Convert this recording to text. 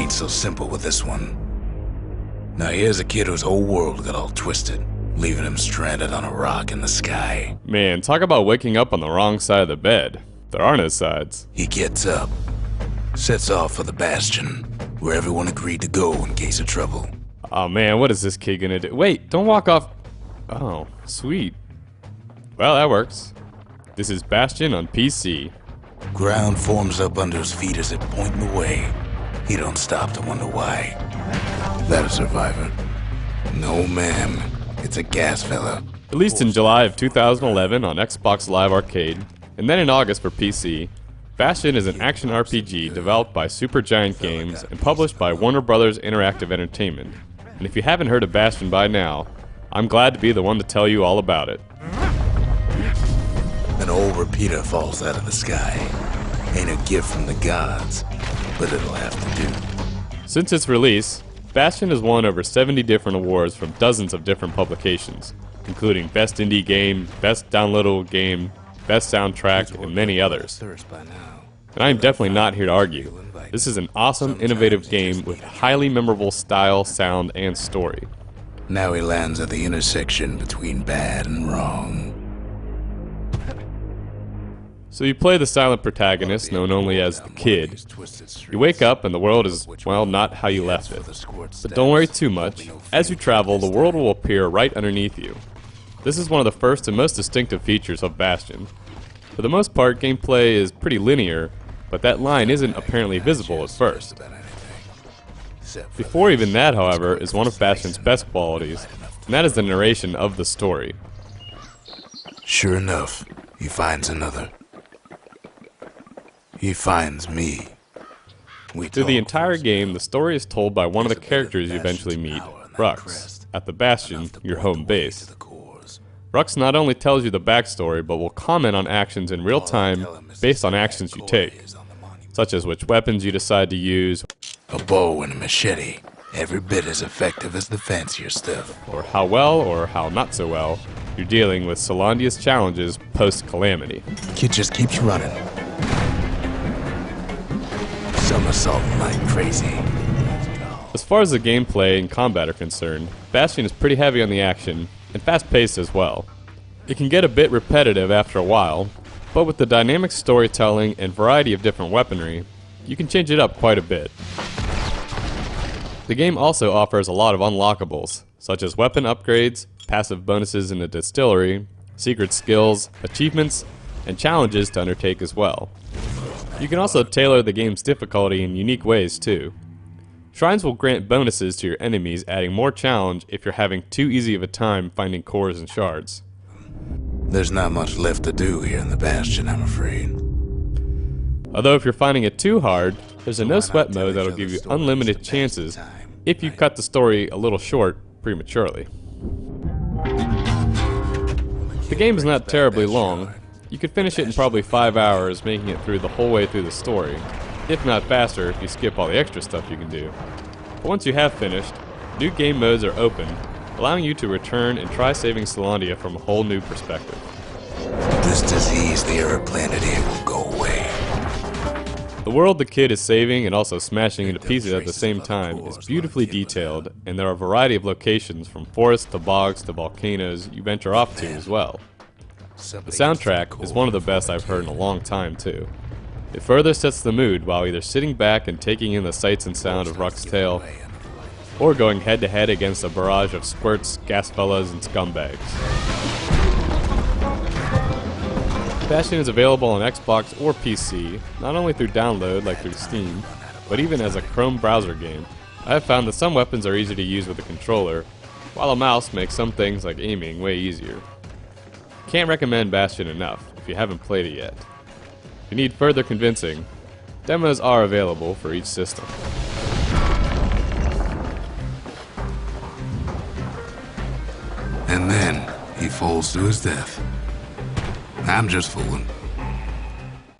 ain't so simple with this one. Now here's a kid whose whole world got all twisted, leaving him stranded on a rock in the sky. Man, talk about waking up on the wrong side of the bed. There are no sides. He gets up, sets off for the Bastion, where everyone agreed to go in case of trouble. Oh man, what is this kid gonna do? Wait, don't walk off. Oh, sweet. Well, that works. This is Bastion on PC. Ground forms up under his feet as it pointing the way. He don't stop to wonder why. That a survivor? No, ma'am. It's a gas fella. Released in July of 2011 on Xbox Live Arcade, and then in August for PC, Bastion is an action RPG developed by Supergiant Games and published by Warner Bros. Interactive Entertainment. And if you haven't heard of Bastion by now, I'm glad to be the one to tell you all about it. An old repeater falls out of the sky. Ain't a gift from the gods, but it'll have to do. Since its release, Bastion has won over 70 different awards from dozens of different publications, including Best Indie Game, Best Downloadable Game, Best Soundtrack, and many others. And I am definitely not here to argue. This is an awesome, innovative game with highly memorable style, sound, and story. Now he lands at the intersection between bad and wrong. So you play the silent protagonist, known only as the Kid. You wake up and the world is, well, not how you left it. But don't worry too much. As you travel, the world will appear right underneath you. This is one of the first and most distinctive features of Bastion. For the most part, gameplay is pretty linear, but that line isn't apparently visible at first. Before even that, however, is one of Bastion's best qualities, and that is the narration of the story. Sure enough, he finds another. He finds me. Through the entire game, the story is told by one of the characters you eventually meet, Rux, at the Bastion, your home base. Rux not only tells you the backstory, but will comment on actions in real time based on actions you take, such as which weapons you decide to use, a bow and a machete, every bit as effective as the fancier stuff, or how well or how not so well you're dealing with Solandia's challenges post-Calamity. Kid just keeps running, somersaulting like crazy. As far as the gameplay and combat are concerned, Bastion is pretty heavy on the action, and fast-paced as well. It can get a bit repetitive after a while, but with the dynamic storytelling and variety of different weaponry, you can change it up quite a bit. The game also offers a lot of unlockables, such as weapon upgrades, passive bonuses in the distillery, secret skills, achievements, and challenges to undertake as well. You can also tailor the game's difficulty in unique ways too. Shrines will grant bonuses to your enemies, adding more challenge if you're having too easy of a time finding cores and shards. There's not much left to do here in the Bastion, I'm afraid. Although if you're finding it too hard, there's a no-sweat mode that'll give you unlimited chances if you cut the story a little short prematurely. The game is not terribly long. You could finish it in probably 5 hours, making it through the whole way through the story. If not faster, if you skip all the extra stuff you can do. But once you have finished, new game modes are open, allowing you to return and try saving Solandia from a whole new perspective. This disease the Arab planet here will go away. The world the Kid is saving and also smashing into pieces at the same time is beautifully detailed, and there are a variety of locations from forests to bogs to volcanoes you venture off to as well. The soundtrack is one of the best I've heard in a long time too. It further sets the mood while either sitting back and taking in the sights and sound of Rux's tale, or going head to head against a barrage of squirts, gas fellas, and scumbags. Bastion is available on Xbox or PC, not only through download like through Steam, but even as a Chrome browser game. I have found that some weapons are easy to use with a controller, while a mouse makes some things like aiming way easier. Can't recommend Bastion enough if you haven't played it yet. If you need further convincing, demos are available for each system. And then he falls to his death. I'm just fooling.